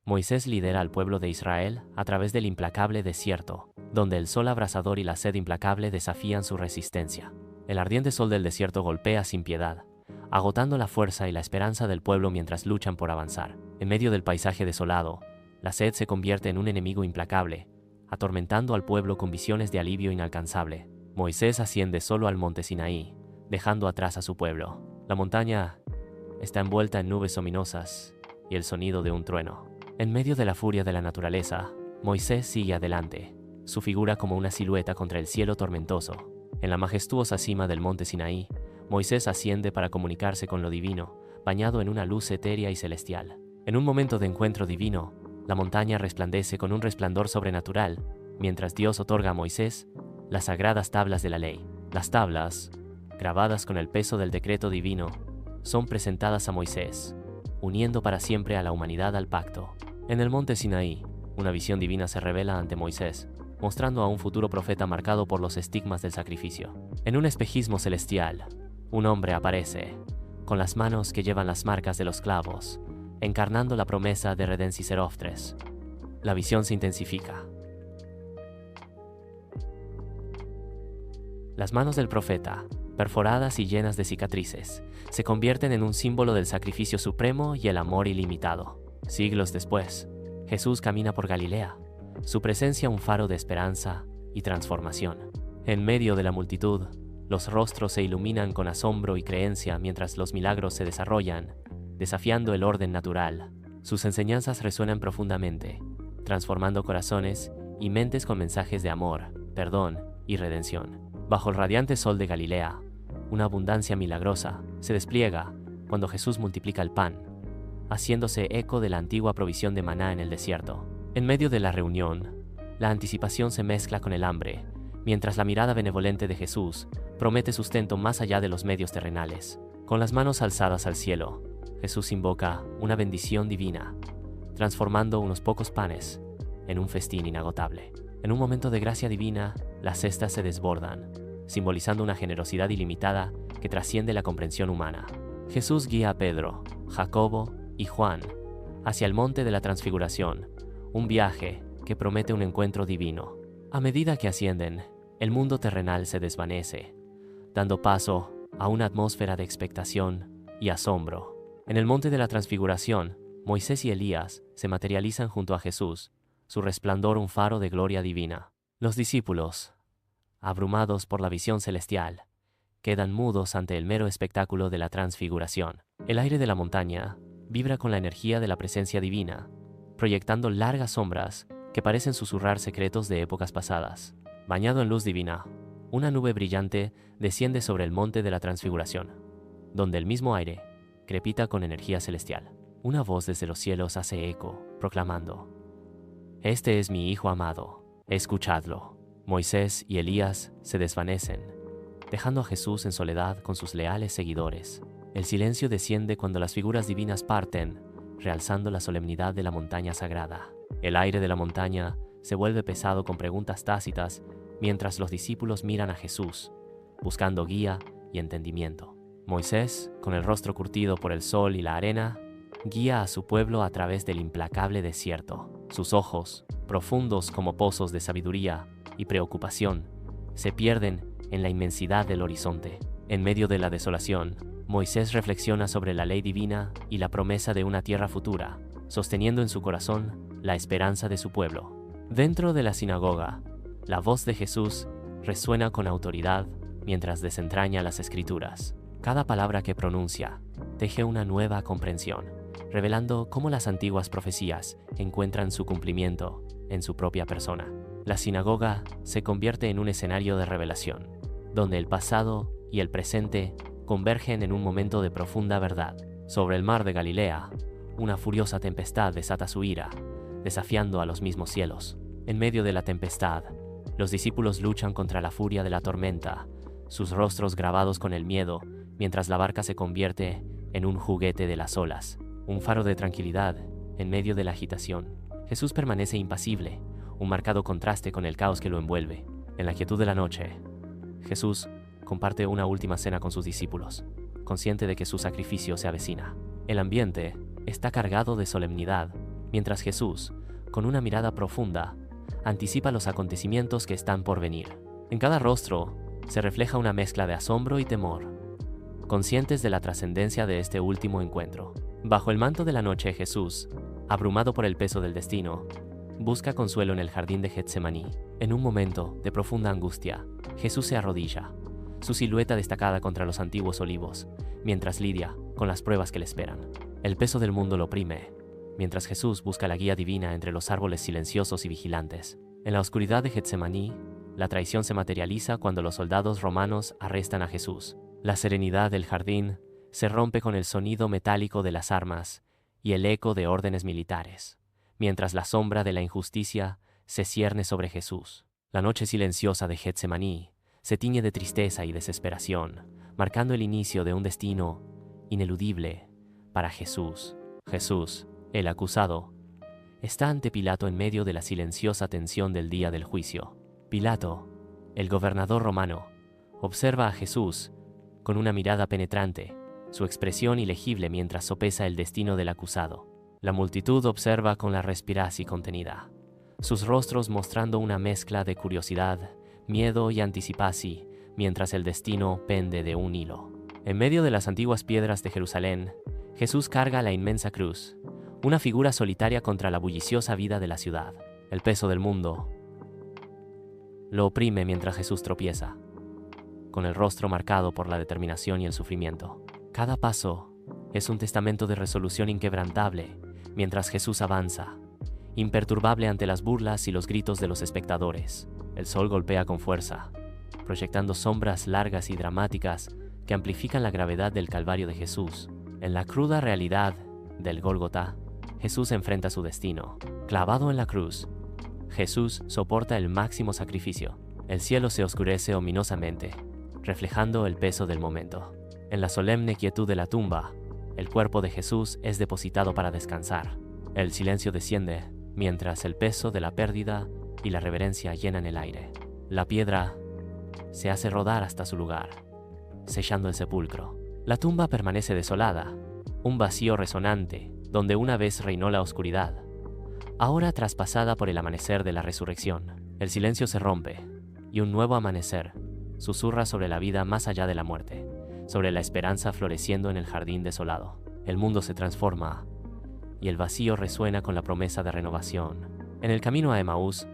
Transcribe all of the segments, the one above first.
Moisés lidera al pueblo de Israel a través del implacable desierto, donde el sol abrasador y la sed implacable desafían su resistencia. El ardiente sol del desierto golpea sin piedad, agotando la fuerza y la esperanza del pueblo mientras luchan por avanzar. En medio del paisaje desolado, la sed se convierte en un enemigo implacable, atormentando al pueblo con visiones de alivio inalcanzable. Moisés asciende solo al monte Sinaí, dejando atrás a su pueblo. La montaña está envuelta en nubes ominosas y el sonido de un trueno. En medio de la furia de la naturaleza, Moisés sigue adelante, su figura como una silueta contra el cielo tormentoso. En la majestuosa cima del monte Sinaí, Moisés asciende para comunicarse con lo divino, bañado en una luz etérea y celestial. En un momento de encuentro divino, la montaña resplandece con un resplandor sobrenatural, mientras Dios otorga a Moisés las sagradas tablas de la ley. Las tablas, grabadas con el peso del decreto divino, son presentadas a Moisés, uniendo para siempre a la humanidad al pacto. En el monte Sinaí, una visión divina se revela ante Moisés, mostrando a un futuro profeta marcado por los estigmas del sacrificio. En un espejismo celestial, un hombre aparece, con las manos que llevan las marcas de los clavos, encarnando la promesa de Redensiseróftres. La visión se intensifica. Las manos del profeta, perforadas y llenas de cicatrices, se convierten en un símbolo del sacrificio supremo y el amor ilimitado. Siglos después, Jesús camina por Galilea, su presencia un faro de esperanza y transformación. En medio de la multitud, los rostros se iluminan con asombro y creencia mientras los milagros se desarrollan, desafiando el orden natural. Sus enseñanzas resuenan profundamente, transformando corazones y mentes con mensajes de amor, perdón y redención. Bajo el radiante sol de Galilea, una abundancia milagrosa se despliega cuando Jesús multiplica el pan, haciéndose eco de la antigua provisión de maná en el desierto. En medio de la reunión, la anticipación se mezcla con el hambre, mientras la mirada benevolente de Jesús promete sustento más allá de los medios terrenales. Con las manos alzadas al cielo, Jesús invoca una bendición divina, transformando unos pocos panes en un festín inagotable. En un momento de gracia divina, las cestas se desbordan, simbolizando una generosidad ilimitada que trasciende la comprensión humana. Jesús guía a Pedro, Jacobo y Juan hacia el monte de la Transfiguración, un viaje que promete un encuentro divino. A medida que ascienden, el mundo terrenal se desvanece, dando paso a una atmósfera de expectación y asombro. En el monte de la Transfiguración, Moisés y Elías se materializan junto a Jesús, su resplandor un faro de gloria divina. Los discípulos, abrumados por la visión celestial, quedan mudos ante el mero espectáculo de la Transfiguración. El aire de la montaña vibra con la energía de la presencia divina, proyectando largas sombras que parecen susurrar secretos de épocas pasadas. Bañado en luz divina, una nube brillante desciende sobre el monte de la Transfiguración, donde el mismo aire crepita con energía celestial. Una voz desde los cielos hace eco, proclamando: «Este es mi Hijo amado, escuchadlo». Moisés y Elías se desvanecen, dejando a Jesús en soledad con sus leales seguidores. El silencio desciende cuando las figuras divinas parten, realzando la solemnidad de la montaña sagrada. El aire de la montaña se vuelve pesado con preguntas tácitas mientras los discípulos miran a Jesús, buscando guía y entendimiento. Moisés, con el rostro curtido por el sol y la arena, guía a su pueblo a través del implacable desierto. Sus ojos, profundos como pozos de sabiduría y preocupación, se pierden en la inmensidad del horizonte. En medio de la desolación, Moisés reflexiona sobre la ley divina y la promesa de una tierra futura, sosteniendo en su corazón la esperanza de su pueblo. Dentro de la sinagoga, la voz de Jesús resuena con autoridad mientras desentraña las Escrituras. Cada palabra que pronuncia teje una nueva comprensión, revelando cómo las antiguas profecías encuentran su cumplimiento en su propia persona. La sinagoga se convierte en un escenario de revelación, donde el pasado y el presente convergen en un momento de profunda verdad. Sobre el mar de Galilea, una furiosa tempestad desata su ira, desafiando a los mismos cielos. En medio de la tempestad, los discípulos luchan contra la furia de la tormenta, sus rostros grabados con el miedo, mientras la barca se convierte en un juguete de las olas. Un faro de tranquilidad en medio de la agitación. Jesús permanece impasible, un marcado contraste con el caos que lo envuelve. En la quietud de la noche, Jesús comparte una última cena con sus discípulos, consciente de que su sacrificio se avecina. El ambiente está cargado de solemnidad, mientras Jesús, con una mirada profunda, anticipa los acontecimientos que están por venir. En cada rostro se refleja una mezcla de asombro y temor, conscientes de la trascendencia de este último encuentro. Bajo el manto de la noche, Jesús, abrumado por el peso del destino, busca consuelo en el jardín de Getsemaní. En un momento de profunda angustia, Jesús se arrodilla, su silueta destacada contra los antiguos olivos, mientras lidia con las pruebas que le esperan. El peso del mundo lo oprime, mientras Jesús busca la guía divina entre los árboles silenciosos y vigilantes. En la oscuridad de Getsemaní, la traición se materializa cuando los soldados romanos arrestan a Jesús. La serenidad del jardín se rompe con el sonido metálico de las armas y el eco de órdenes militares, mientras la sombra de la injusticia se cierne sobre Jesús. La noche silenciosa de Getsemaní se tiñe de tristeza y desesperación, marcando el inicio de un destino ineludible para Jesús. Jesús, el acusado, está ante Pilato en medio de la silenciosa tensión del día del juicio. Pilato, el gobernador romano, observa a Jesús con una mirada penetrante, su expresión ilegible mientras sopesa el destino del acusado. La multitud observa con la respiración contenida, sus rostros mostrando una mezcla de curiosidad, miedo y anticipación, mientras el destino pende de un hilo. En medio de las antiguas piedras de Jerusalén, Jesús carga la inmensa cruz, una figura solitaria contra la bulliciosa vida de la ciudad. El peso del mundo lo oprime mientras Jesús tropieza, con el rostro marcado por la determinación y el sufrimiento. Cada paso es un testamento de resolución inquebrantable, mientras Jesús avanza, imperturbable ante las burlas y los gritos de los espectadores. El sol golpea con fuerza, proyectando sombras largas y dramáticas que amplifican la gravedad del Calvario de Jesús. En la cruda realidad del Gólgota, Jesús enfrenta su destino. Clavado en la cruz, Jesús soporta el máximo sacrificio. El cielo se oscurece ominosamente, reflejando el peso del momento. En la solemne quietud de la tumba, el cuerpo de Jesús es depositado para descansar. El silencio desciende, mientras el peso de la pérdida y la reverencia llenan el aire. La piedra se hace rodar hasta su lugar, sellando el sepulcro. La tumba permanece desolada, un vacío resonante, donde una vez reinó la oscuridad, ahora traspasada por el amanecer de la resurrección. El silencio se rompe, y un nuevo amanecer susurra sobre la vida más allá de la muerte, sobre la esperanza floreciendo en el jardín desolado. El mundo se transforma, y el vacío resuena con la promesa de renovación. En el camino a Emaús,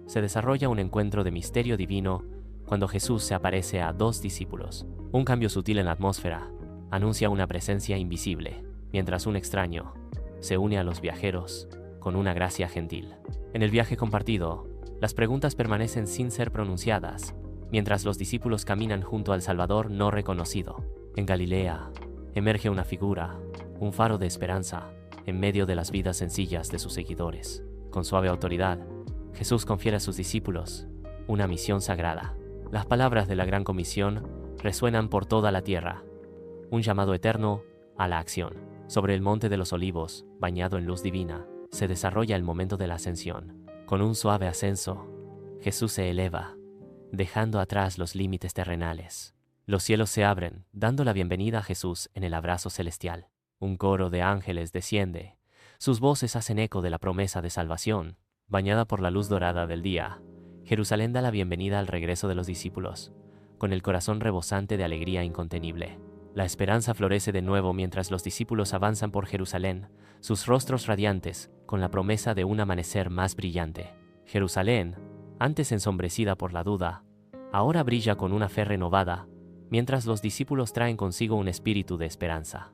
se desarrolla un encuentro de misterio divino cuando Jesús se aparece a 2 discípulos. Un cambio sutil en la atmósfera anuncia una presencia invisible, mientras un extraño se une a los viajeros con una gracia gentil. En el viaje compartido, las preguntas permanecen sin ser pronunciadas, mientras los discípulos caminan junto al Salvador no reconocido. En Galilea, emerge una figura, un faro de esperanza, en medio de las vidas sencillas de sus seguidores. Con suave autoridad, Jesús confiere a sus discípulos una misión sagrada. Las palabras de la Gran Comisión resuenan por toda la tierra, un llamado eterno a la acción. Sobre el monte de los olivos, bañado en luz divina, se desarrolla el momento de la ascensión. Con un suave ascenso, Jesús se eleva, dejando atrás los límites terrenales. Los cielos se abren, dando la bienvenida a Jesús en el abrazo celestial. Un coro de ángeles desciende. Sus voces hacen eco de la promesa de salvación. Bañada por la luz dorada del día, Jerusalén da la bienvenida al regreso de los discípulos, con el corazón rebosante de alegría incontenible. La esperanza florece de nuevo mientras los discípulos avanzan por Jerusalén, sus rostros radiantes, con la promesa de un amanecer más brillante. Jerusalén, antes ensombrecida por la duda, ahora brilla con una fe renovada, mientras los discípulos traen consigo un espíritu de esperanza.